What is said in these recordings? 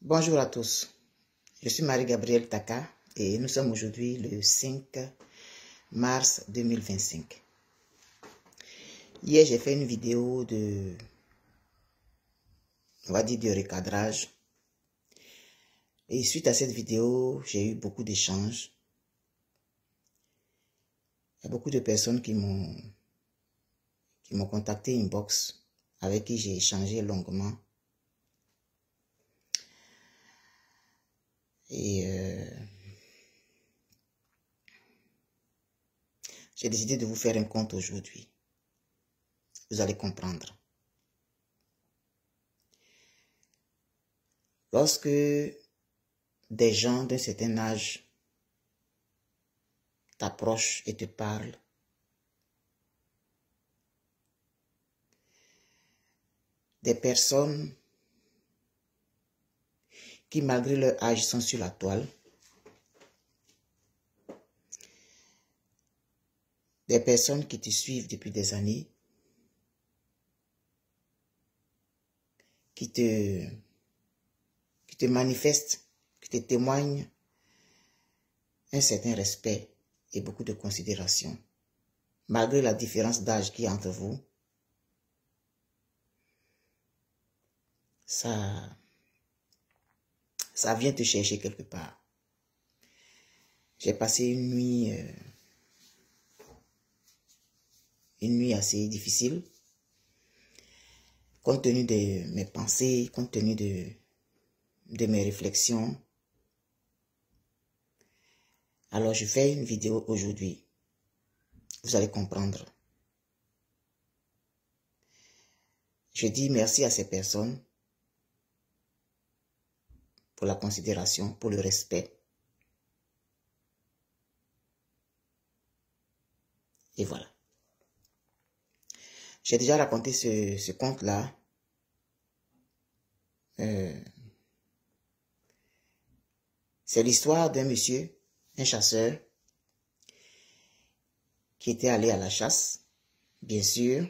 Bonjour à tous, je suis Marie-Gabrielle Taka et nous sommes aujourd'hui le 5 mars 2025. Hier, j'ai fait une vidéo de recadrage et suite à cette vidéo, j'ai eu beaucoup d'échanges. Il y a beaucoup de personnes qui m'ont contacté inbox avec qui j'ai échangé longuement. Et j'ai décidé de vous faire un compte aujourd'hui. Vous allez comprendre. Lorsque des gens d'un certain âge t'approchent et te parlent, des personnes qui malgré leur âge sont sur la toile, des personnes qui te suivent depuis des années, qui te manifestent, qui te témoignent un certain respect et beaucoup de considération, malgré la différence d'âge qu'il y a entre vous. Ça vient te chercher quelque part. J'ai passé une nuit assez difficile, compte tenu de mes pensées, compte tenu de mes réflexions. Alors je fais une vidéo aujourd'hui. Vous allez comprendre. Je dis merci à ces personnes pour la considération, pour le respect. Et voilà. J'ai déjà raconté ce conte-là. C'est l'histoire d'un monsieur, un chasseur, qui était allé à la chasse, bien sûr.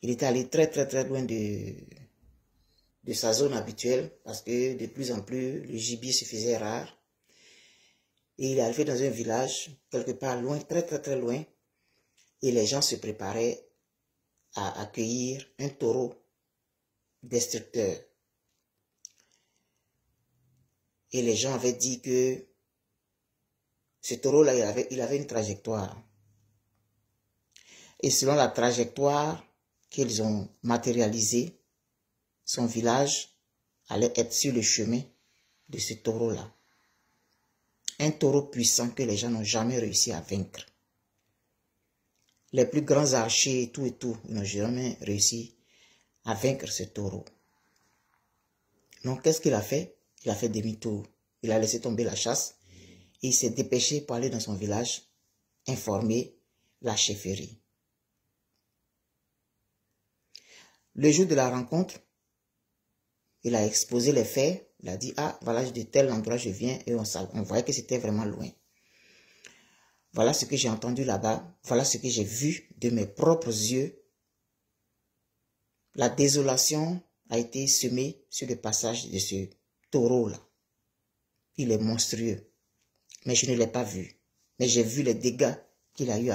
Il était allé très loin de sa zone habituelle parce que de plus en plus, le gibier se faisait rare. Et il est arrivé dans un village, quelque part loin, très loin, et les gens se préparaient à accueillir un taureau destructeur. Et les gens avaient dit que ce taureau-là, il avait une trajectoire. Et selon la trajectoire qu'ils ont matérialisée, son village allait être sur le chemin de ce taureau-là. Un taureau puissant que les gens n'ont jamais réussi à vaincre. Les plus grands archers et tout, ils n'ont jamais réussi à vaincre ce taureau. Donc, qu'est-ce qu'il a fait? Il a fait demi-tour. Il a laissé tomber la chasse et il s'est dépêché pour aller dans son village informer la chefferie. Le jour de la rencontre, il a exposé les faits. Il a dit, ah, voilà de tel endroit je viens, et on voyait que c'était vraiment loin. Voilà ce que j'ai entendu là-bas. Voilà ce que j'ai vu de mes propres yeux. La désolation a été semée sur le passage de ce taureau-là. Il est monstrueux. Mais je ne l'ai pas vu. Mais j'ai vu les dégâts qu'il a eu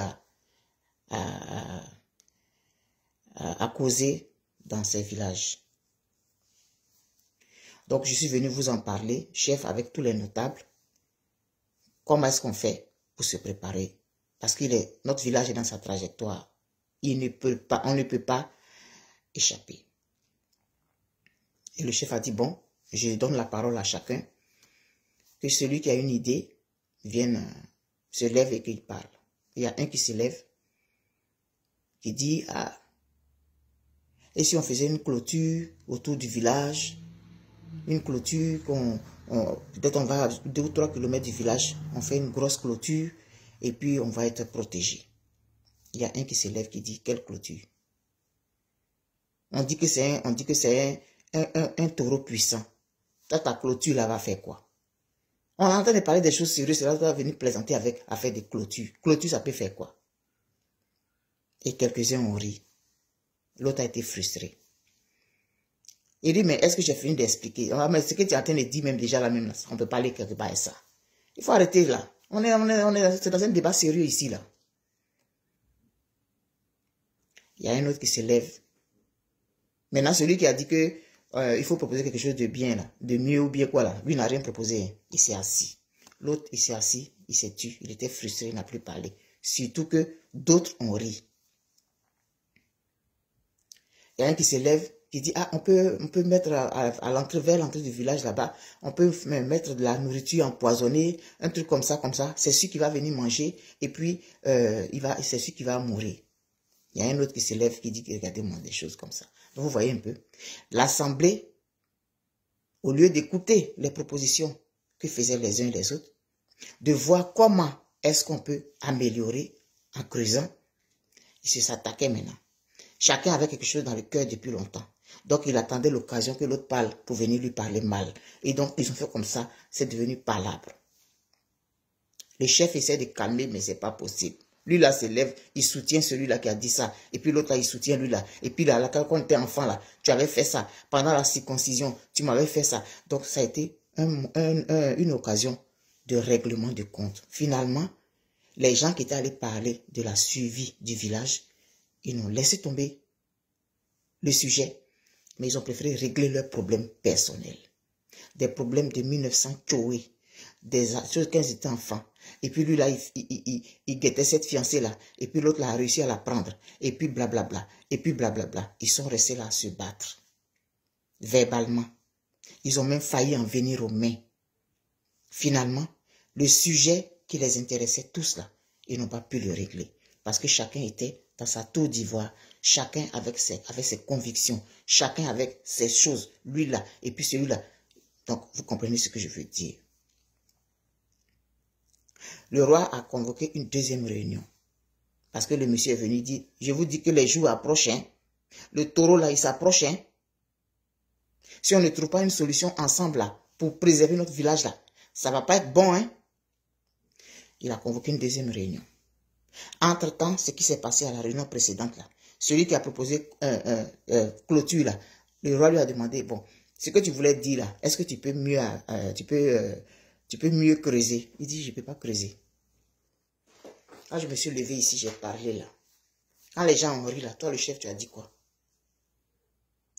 à causer dans ces villages. Donc, je suis venu vous en parler, chef, avec tous les notables. Comment est-ce qu'on fait pour se préparer? Parce que notre village est dans sa trajectoire. On ne peut pas échapper. Et le chef a dit, bon, je donne la parole à chacun. Que celui qui a une idée vienne, se lève et qu'il parle. Il y a un qui se lève, qui dit, ah, et si on faisait une clôture autour du village, une clôture, peut-être on va à 2 ou 3 kilomètres du village, on fait une grosse clôture et puis on va être protégé. Il y a un qui se lève qui dit, quelle clôture? On dit que c'est un taureau puissant. Ta clôture là va faire quoi? On est en train de parler des choses sérieuses, là va venir plaisanter à faire des clôtures. Clôture, ça peut faire quoi? Et quelques-uns ont ri. L'autre a été frustré. Il dit, mais est-ce que j'ai fini d'expliquer? Mais ce que tu es en train de dire même déjà là même, là, on peut pas aller quelque part à ça. Il faut arrêter là. C'est dans un débat sérieux ici là. Il y a un autre qui se lève. Maintenant, celui qui a dit que il faut proposer quelque chose de bien là, de mieux ou bien quoi là, lui n'a rien proposé. Il s'est assis. L'autre, il s'est assis, il s'est tué, il était frustré, il n'a plus parlé. Surtout que d'autres ont ri. Il y a un qui se lève, qui dit, ah, on peut mettre à l'entrée, vers l'entrée du village là-bas, on peut mettre de la nourriture empoisonnée, un truc comme ça. C'est celui qui va venir manger, et puis c'est celui qui va mourir. Il y a un autre qui se lève, qui dit, regardez-moi des choses comme ça. Donc vous voyez un peu, l'Assemblée, au lieu d'écouter les propositions que faisaient les uns et les autres, de voir comment est-ce qu'on peut améliorer en creusant, il s'attaquait maintenant. Chacun avait quelque chose dans le cœur depuis longtemps. Donc, il attendait l'occasion que l'autre parle pour venir lui parler mal. Et donc, ils ont fait comme ça, c'est devenu palabre. Le chef essaie de calmer, mais c'est pas possible. Lui là se lève, il soutient celui-là qui a dit ça. Et puis l'autre là, il soutient lui là. Et puis là, quand tu étais enfant là, tu avais fait ça. Pendant la circoncision, tu m'avais fait ça. Donc, ça a été une occasion de règlement de compte. Finalement, les gens qui étaient allés parler de la suivi du village, ils ont laissé tomber le sujet, mais ils ont préféré régler leurs problèmes personnels. Des problèmes de 1900 tchoué, des choses quand ils étaient enfants. Et puis lui là, il guettait cette fiancée-là. Et puis l'autre là a réussi à la prendre. Et puis blablabla. Et puis blablabla. Ils sont restés là à se battre. Verbalement. Ils ont même failli en venir aux mains. Finalement, le sujet qui les intéressait tous là, ils n'ont pas pu le régler. Parce que chacun était dans sa tour d'ivoire, chacun avec ses convictions, chacun avec ses choses, lui là, et puis celui-là. Donc, vous comprenez ce que je veux dire. Le roi a convoqué une deuxième réunion. Parce que le monsieur est venu dire, je vous dis que les jours approchent, hein. Le taureau là, il s'approche, hein. Si on ne trouve pas une solution ensemble là, pour préserver notre village là, ça ne va pas être bon, hein. Il a convoqué une deuxième réunion. Entre-temps, ce qui s'est passé à la réunion précédente, là, celui qui a proposé clôture, là, le roi lui a demandé, bon, ce que tu voulais dire là, est-ce que tu peux mieux, tu peux mieux creuser? Il dit, je ne peux pas creuser. Quand je me suis levé ici, j'ai parlé là. Quand les gens ont ri là, toi le chef, tu as dit quoi?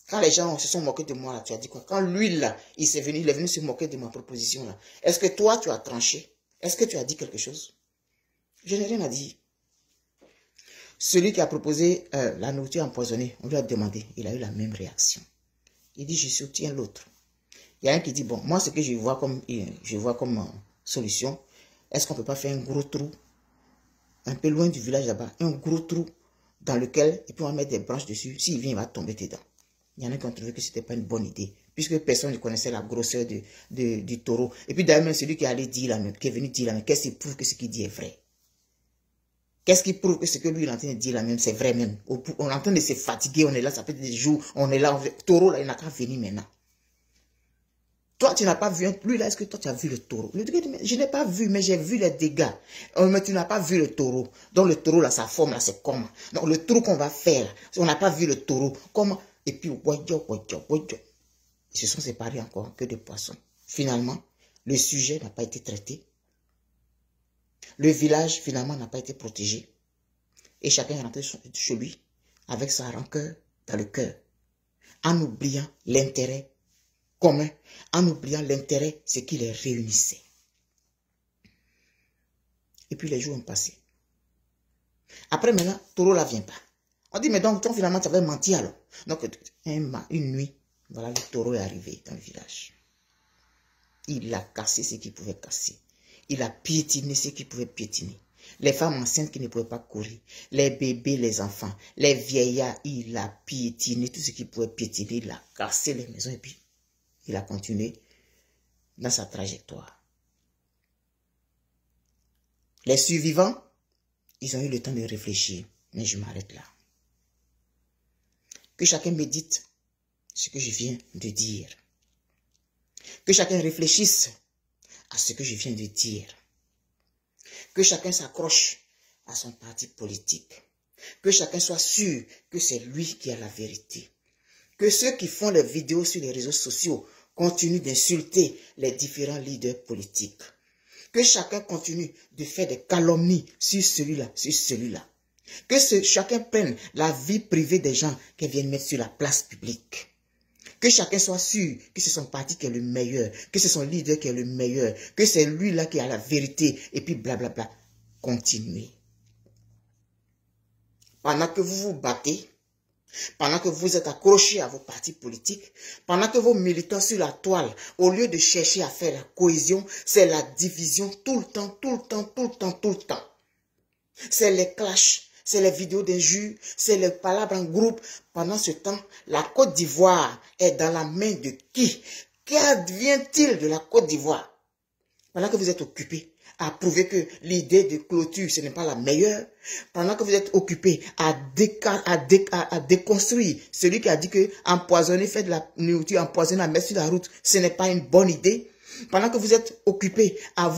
Quand les gens se sont moqués de moi là, tu as dit quoi? Quand lui là, il est venu se moquer de ma proposition là, est-ce que toi tu as tranché? Est-ce que tu as dit quelque chose? Je n'ai rien à dire. Celui qui a proposé la nourriture empoisonnée, on lui a demandé, il a eu la même réaction. Il dit, je soutiens l'autre. Il y a un qui dit, bon, moi ce que je vois comme solution, est-ce qu'on ne peut pas faire un gros trou, un peu loin du village là-bas, un gros trou dans lequel, et puis on va mettre des branches dessus, s'il vient, il va tomber dedans. Il y en a qui ont trouvé que ce n'était pas une bonne idée, puisque personne ne connaissait la grosseur du taureau. Et puis d'ailleurs, même celui qui est allé dire là même, qui est venu dire là même, qu'est-ce qui prouve que ce qu'il dit est vrai? Qu'est-ce qui prouve que ce que lui il est en train de dire là même, c'est vrai même? On est en train de se fatiguer, on est là, ça fait des jours, on est là, taureau là, il n'a qu'à venir maintenant. Toi, tu n'as pas vu, lui là, est-ce que toi tu as vu le taureau? Je n'ai pas vu, mais j'ai vu les dégâts. Mais tu n'as pas vu le taureau. Donc le taureau là, sa forme là, c'est comment? Donc le trou qu'on va faire, on n'a pas vu le taureau. Comment? Et puis, ils se sont séparés encore que de poissons. Finalement, le sujet n'a pas été traité. Le village, finalement, n'a pas été protégé. Et chacun est rentré chez lui avec sa rancœur dans le cœur. En oubliant l'intérêt commun, en oubliant l'intérêt, ce qui les réunissait. Et puis les jours ont passé. Après maintenant, taureau là vient pas. On dit, mais donc, toi, finalement, tu avais menti alors. Donc, une nuit, voilà, le taureau est arrivé dans le village. Il a cassé ce qu'il pouvait casser. Il a piétiné ce qu'il pouvait piétiner. Les femmes enceintes qui ne pouvaient pas courir. Les bébés, les enfants, les vieillards, il a piétiné tout ce qu'il pouvait piétiner. Il a cassé les maisons et puis il a continué dans sa trajectoire. Les survivants, ils ont eu le temps de réfléchir. Mais je m'arrête là. Que chacun médite ce que je viens de dire. Que chacun réfléchisse à ce que je viens de dire. Que chacun s'accroche à son parti politique. Que chacun soit sûr que c'est lui qui a la vérité. que ceux qui font les vidéos sur les réseaux sociaux continuent d'insulter les différents leaders politiques. Que chacun continue de faire des calomnies sur celui-là, sur celui-là. Que chacun prenne la vie privée des gens qui viennent mettre sur la place publique. Que chacun soit sûr que c'est son parti qui est le meilleur, que c'est son leader qui est le meilleur, que c'est lui-là qui a la vérité, et puis blablabla. Continuez. Pendant que vous vous battez, pendant que vous êtes accrochés à vos partis politiques, pendant que vos militants sur la toile, au lieu de chercher à faire la cohésion, c'est la division tout le temps, tout le temps, tout le temps, tout le temps. C'est les clashs, c'est les vidéos d'injures, c'est les palabres en groupe. Pendant ce temps, la Côte d'Ivoire est dans la main de qui? Qu'advient-il de la Côte d'Ivoire? Pendant que vous êtes occupés à prouver que l'idée de clôture, ce n'est pas la meilleure, pendant que vous êtes occupés à déconstruire celui qui a dit que empoisonner, faire de la nourriture empoisonnée à mettre sur la route, ce n'est pas une bonne idée, pendant que vous êtes occupés à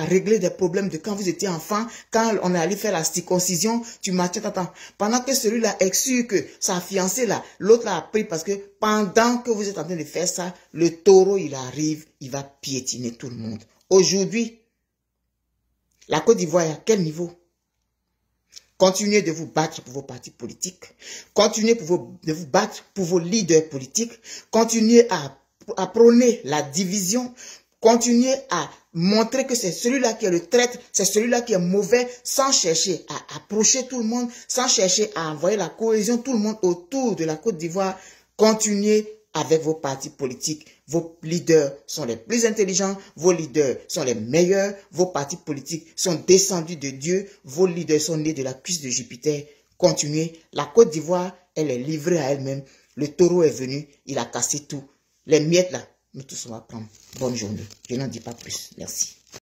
régler des problèmes de quand vous étiez enfant, quand on est allé faire la circoncision, tu marchais, pendant que celui-là est sûr que sa fiancée là, l'autre l'a appris parce que pendant que vous êtes en train de faire ça, le taureau il arrive, il va piétiner tout le monde. Aujourd'hui, la Côte d'Ivoire est à quel niveau? Continuez de vous battre pour vos partis politiques. Continuez de vous battre pour vos leaders politiques. Continuez à prôner la division. Continuez à montrer que c'est celui-là qui est le traître, c'est celui-là qui est mauvais, sans chercher à approcher tout le monde, sans chercher à envoyer la cohésion, tout le monde autour de la Côte d'Ivoire. Continuez avec vos partis politiques. Vos leaders sont les plus intelligents, vos leaders sont les meilleurs, vos partis politiques sont descendus de Dieu, vos leaders sont nés de la cuisse de Jupiter. Continuez. La Côte d'Ivoire, elle est livrée à elle-même. Le taureau est venu, il a cassé tout. Les miettes là, nous tous on va prendre. Bonne journée. Je n'en dis pas plus. Merci.